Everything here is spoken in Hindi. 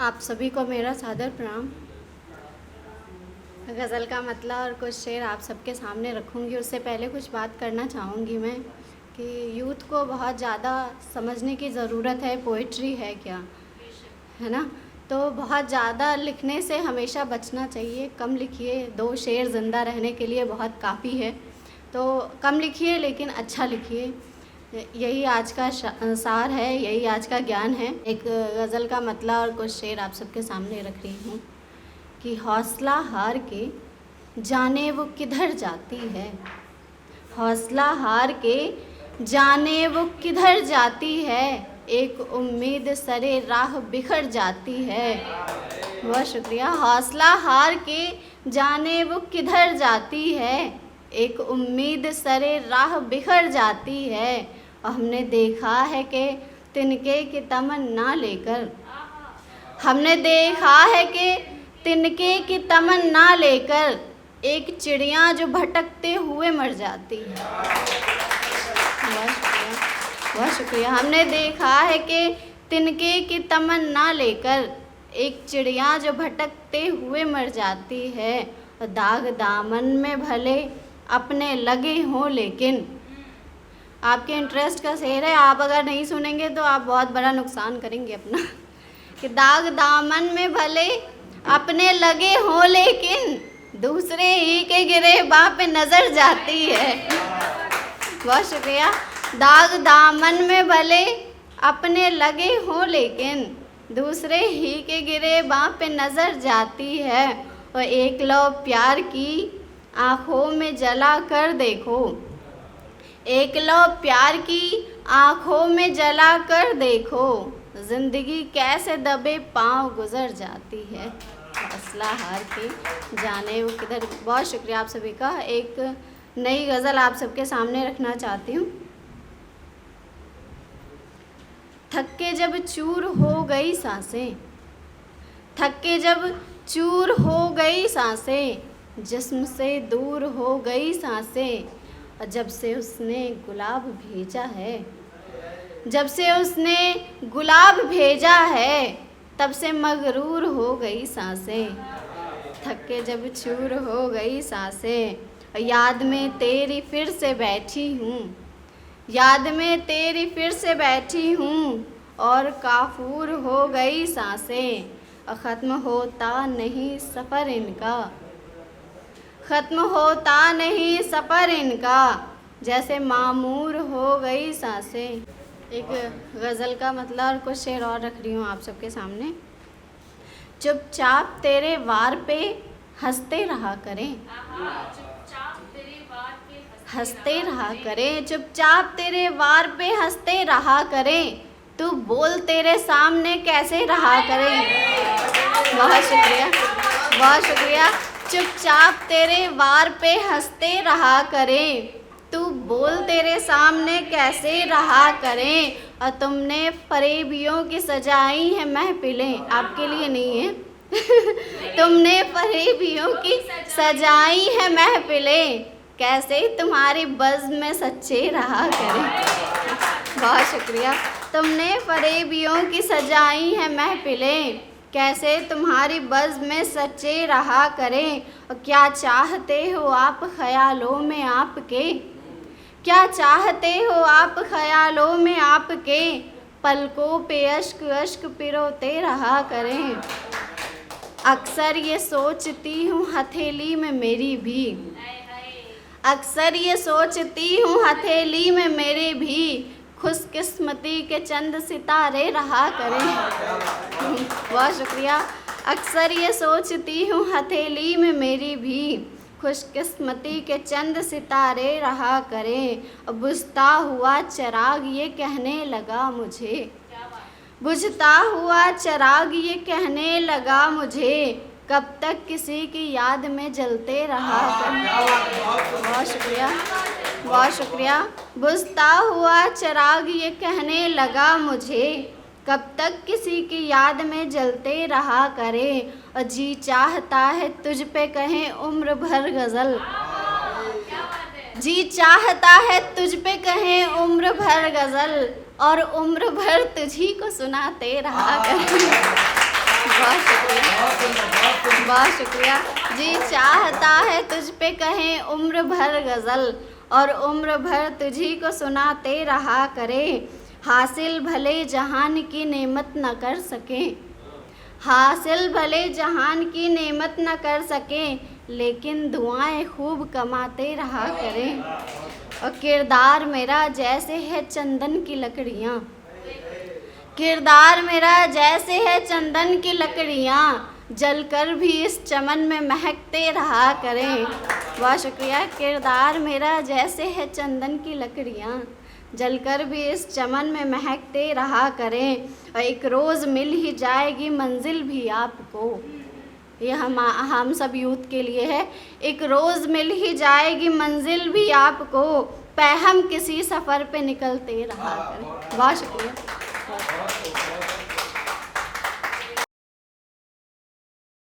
आप सभी को मेरा सादर प्रणाम। गज़ल का मतलब और कुछ शेर आप सबके सामने रखूँगी। उससे पहले कुछ बात करना चाहूँगी मैं कि यूथ को बहुत ज़्यादा समझने की ज़रूरत है पोइट्री है क्या, है ना। तो बहुत ज़्यादा लिखने से हमेशा बचना चाहिए। कम लिखिए, 2 शेर ज़िंदा रहने के लिए बहुत काफ़ी है। तो कम लिखिए लेकिन अच्छा लिखिए। यही आज का सार है, यही आज का ज्ञान है। एक गज़ल का मतलब और कुछ शेर आप सबके सामने रख रही हूँ कि हौसला हार के जाने वो किधर जाती है, हौसला हार के जाने वो किधर जाती है, एक उम्मीद सरे राह बिखर जाती है। बहुत शुक्रिया। हौसला हार के जाने वो किधर जाती है, एक उम्मीद सरे राह बिखर जाती है। और हमने देखा है कि तिनके की तमन्ना लेकर, हमने देखा है कि तिनके की तमन्ना लेकर एक चिड़िया जो भटकते हुए मर जाती है। बहुत शुक्रिया, बहुत शुक्रिया। हमने देखा है कि तिनके की तमन्ना लेकर एक चिड़िया जो भटकते हुए मर जाती है। और दाग दामन में भले अपने लगे हों लेकिन, आपके इंटरेस्ट का शेर है, आप अगर नहीं सुनेंगे तो आप बहुत बड़ा नुकसान करेंगे अपना। कि दाग दामन में भले अपने लगे हों लेकिन दूसरे ही के गिरेबां पे नज़र जाती है। बहुत शुक्रिया। दाग दामन में भले अपने लगे हों लेकिन दूसरे ही के गिरेबां पे नज़र जाती है। और एक लो प्यार की आँखों में जला कर देखो, एक लो प्यार की आँखों में जला कर देखो, ज़िंदगी कैसे दबे पाँव गुजर जाती है, हौसला हार के जाने वो किधर। बहुत शुक्रिया आप सभी का। एक नई गज़ल आप सबके सामने रखना चाहती हूँ। थक के जब चूर हो गई सांसें, थक के जब चूर हो गई सांसें, जिस्म से दूर हो गई सांसें, जब से उसने गुलाब भेजा है, जब से उसने गुलाब भेजा है, तब से मगरूर हो गई सांसें। थक के जब चूर हो गई सांसें, याद में तेरी फिर से बैठी हूँ, याद में तेरी फिर से बैठी हूँ, और काफूर हो गई सांसें। ख़त्म होता नहीं सफ़र इनका, ख़त्म होता नहीं सफ़र इनका, जैसे मामूर हो गई सांसें। एक गज़ल का मतलब और कुछ शेर और रख रही हूँ आप सबके सामने। चुपचाप तेरे वार पे हंसते रहा करें, हंसते रहा करें, चुपचाप तेरे वार पे हंसते रहा करें, तू बोल तेरे सामने कैसे रहा करें। बहुत शुक्रिया, बहुत शुक्रिया। चुपचाप तेरे वार पे हंसते रहा करें, तू बोल तेरे सामने कैसे रहा करें। और तुमने फरेबियों की सजाई है महफिलें, आपके लिए नहीं है। तुमने फरेबियों की सजाई है महफिलें, कैसे तुम्हारी बज़्म में सच्चे रहा करें। बहुत शुक्रिया। तुमने फरेबियों की सजाई है महफिलें, कैसे तुम्हारी बज़्म में सच्चे रहा करें। और क्या चाहते हो आप ख़यालों में आपके, क्या चाहते हो आप ख़यालों में आपके, पलकों पे अश्क अश्क पिरोते रहा करें। अक्सर ये सोचती हूँ हथेली में मेरी भी, अक्सर ये सोचती हूँ हथेली में मेरी भी, खुशकिस्मती के चंद सितारे रहा करें। बहुत शुक्रिया। अक्सर ये सोचती हूँ हथेली में मेरी भी, खुशकिस्मती के चंद सितारे रहा करें। बुझता हुआ चिराग ये कहने लगा मुझे, बुझता हुआ चिराग ये कहने लगा मुझे, कब तक किसी की याद में जलते रहा करें। बहुत शुक्रिया, बहुत शुक्रिया। बुझता हुआ चिराग ये कहने लगा मुझे, कब तक किसी की याद में जलते रहा करें। और जी चाहता है तुझ पे कहें उम्र भर गज़ल, जी चाहता है तुझ पे कहें उम्र भर गज़ल, और उम्र भर तुझी को सुनाते रहा करें। बहुत शुक्रिया, बहुत शुक्रिया जी। चाहता है तुझ पे कहें उम्र भर गज़ल, और उम्र भर तुझी को सुनाते रहा करें। हासिल भले जहान की नेमत न कर सकें, हासिल भले जहान की नेमत न कर सकें, लेकिन दुआएं खूब कमाते रहा करें। और किरदार मेरा जैसे है चंदन की लकड़ियाँ, किरदार मेरा जैसे है चंदन की लकड़ियाँ, जलकर भी इस चमन में महकते रहा करें। बहुत शुक्रिया। किरदार मेरा जैसे है चंदन की लकड़ियाँ, जलकर भी इस चमन में महकते रहा करें। और एक रोज़ मिल ही जाएगी मंजिल भी आपको, ये हम सब यूथ के लिए है। एक रोज़ मिल ही जाएगी मंजिल भी आपको, पैहम किसी सफ़र पे निकलते रहा करें। बहुत शुक्रिया।